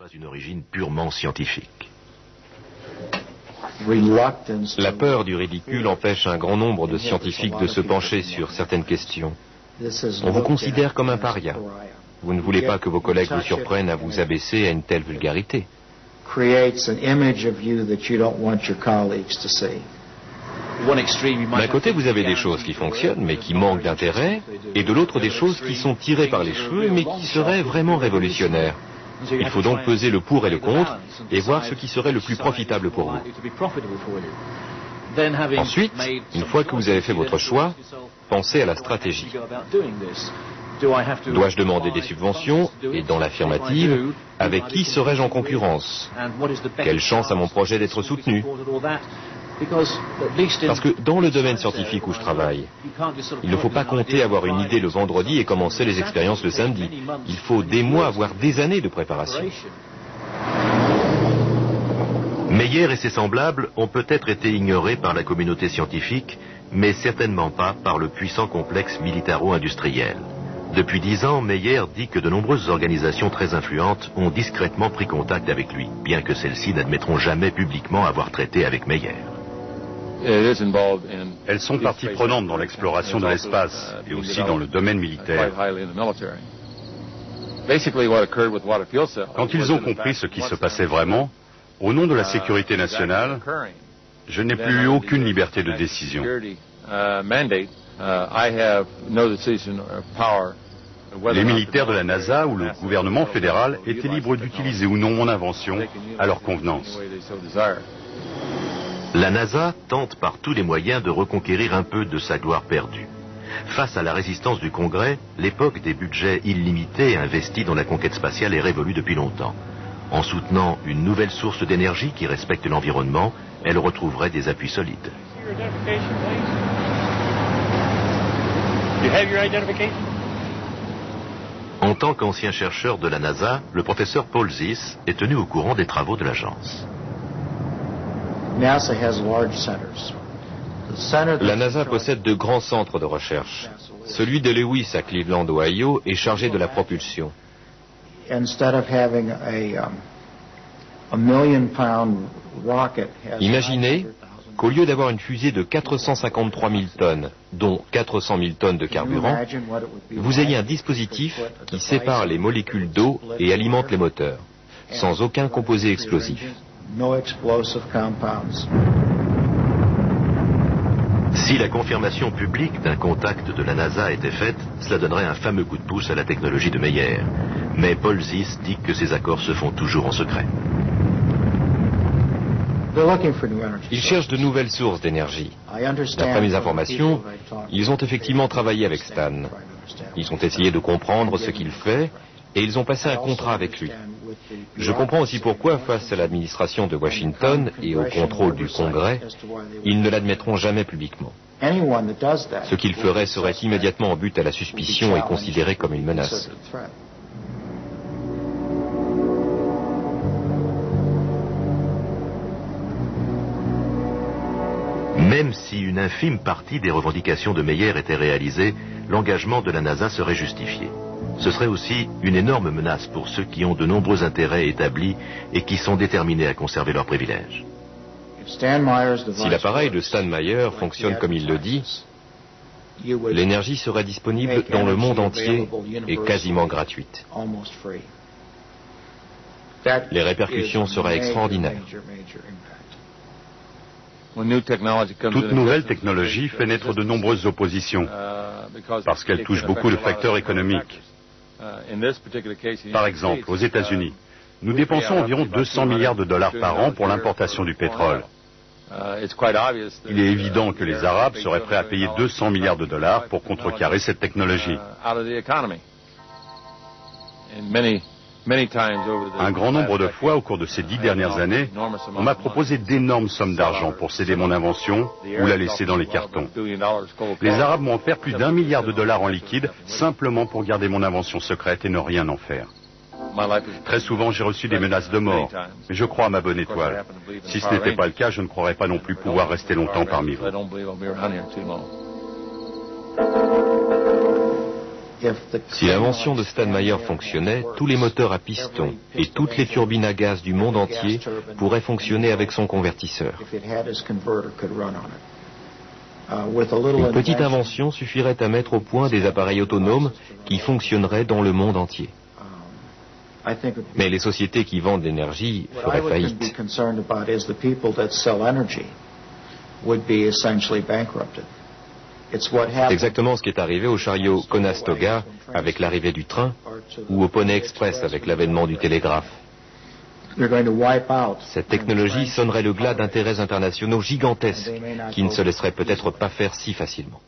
Pas une origine purement scientifique. La peur du ridicule empêche un grand nombre de scientifiques de se pencher sur certaines questions. On vous considère comme un paria. Vous ne voulez pas que vos collègues vous surprennent à vous abaisser à une telle vulgarité. D'un côté, vous avez des choses qui fonctionnent, mais qui manquent d'intérêt, et de l'autre, des choses qui sont tirées par les cheveux, mais qui seraient vraiment révolutionnaires. Il faut donc peser le pour et le contre, et voir ce qui serait le plus profitable pour vous. Ensuite, une fois que vous avez fait votre choix, pensez à la stratégie. Dois-je demander des subventions, et dans l'affirmative, avec qui serais-je en concurrence? Quelle chance a mon projet d'être soutenu? Parce que dans le domaine scientifique où je travaille, il ne faut pas compter avoir une idée le vendredi et commencer les expériences le samedi. Il faut des mois, voire des années de préparation. Meyer et ses semblables ont peut-être été ignorés par la communauté scientifique, mais certainement pas par le puissant complexe militaro-industriel. Depuis 10 ans, Meyer dit que de nombreuses organisations très influentes ont discrètement pris contact avec lui, bien que celles-ci n'admettront jamais publiquement avoir traité avec Meyer. Elles sont partie prenante dans l'exploration de l'espace et aussi dans le domaine militaire. Quand ils ont compris ce qui se passait vraiment, au nom de la sécurité nationale, je n'ai plus eu aucune liberté de décision. Les militaires de la NASA ou le gouvernement fédéral étaient libres d'utiliser ou non mon invention à leur convenance. La NASA tente par tous les moyens de reconquérir un peu de sa gloire perdue. Face à la résistance du Congrès, l'époque des budgets illimités investis dans la conquête spatiale est révolue depuis longtemps. En soutenant une nouvelle source d'énergie qui respecte l'environnement, elle retrouverait des appuis solides. En tant qu'ancien chercheur de la NASA, le professeur Paul Ziss est tenu au courant des travaux de l'agence. La NASA possède de grands centres de recherche. Celui de Lewis à Cleveland, Ohio, est chargé de la propulsion. Imaginez qu'au lieu d'avoir une fusée de 453 000 tonnes, dont 400 000 tonnes de carburant, vous ayez un dispositif qui sépare les molécules d'eau et alimente les moteurs, sans aucun composé explosif. Si la confirmation publique d'un contact de la NASA était faite, cela donnerait un fameux coup de pouce à la technologie de Meyer. Mais Paul Ziss dit que ces accords se font toujours en secret. Ils cherchent de nouvelles sources d'énergie. D'après mes informations, ils ont effectivement travaillé avec Stan. Ils ont essayé de comprendre ce qu'il fait et ils ont passé un contrat avec lui. Je comprends aussi pourquoi, face à l'administration de Washington et au contrôle du Congrès, ils ne l'admettront jamais publiquement. Ce qu'ils feraient serait immédiatement en but à la suspicion et considéré comme une menace. Même si une infime partie des revendications de Meyer était réalisée, l'engagement de la NASA serait justifié. Ce serait aussi une énorme menace pour ceux qui ont de nombreux intérêts établis et qui sont déterminés à conserver leurs privilèges. Si l'appareil de Stan Meyer fonctionne comme il le dit, l'énergie serait disponible dans le monde entier et quasiment gratuite. Les répercussions seraient extraordinaires. Toute nouvelle technologie fait naître de nombreuses oppositions, parce qu'elle touche beaucoup de facteurs économiques. Par exemple, aux États-Unis, nous dépensons environ 200 milliards de dollars par an pour l'importation du pétrole. Il est évident que les Arabes seraient prêts à payer 200 milliards de dollars pour contrecarrer cette technologie. Un grand nombre de fois au cours de ces 10 dernières années, on m'a proposé d'énormes sommes d'argent pour céder mon invention ou la laisser dans les cartons. Les Arabes m'ont offert plus d'1 milliard de dollars en liquide simplement pour garder mon invention secrète et ne rien en faire. Très souvent, j'ai reçu des menaces de mort, mais je crois à ma bonne étoile. Si ce n'était pas le cas, je ne croirais pas non plus pouvoir rester longtemps parmi vous. Si l'invention de Steinmeier fonctionnait, tous les moteurs à piston et toutes les turbines à gaz du monde entier pourraient fonctionner avec son convertisseur. Une petite invention suffirait à mettre au point des appareils autonomes qui fonctionneraient dans le monde entier. Mais les sociétés qui vendent l'énergie feraient faillite. C'est exactement ce qui est arrivé au chariot Conestoga avec l'arrivée du train ou au Poney Express avec l'avènement du télégraphe. Cette technologie sonnerait le glas d'intérêts internationaux gigantesques qui ne se laisseraient peut-être pas faire si facilement.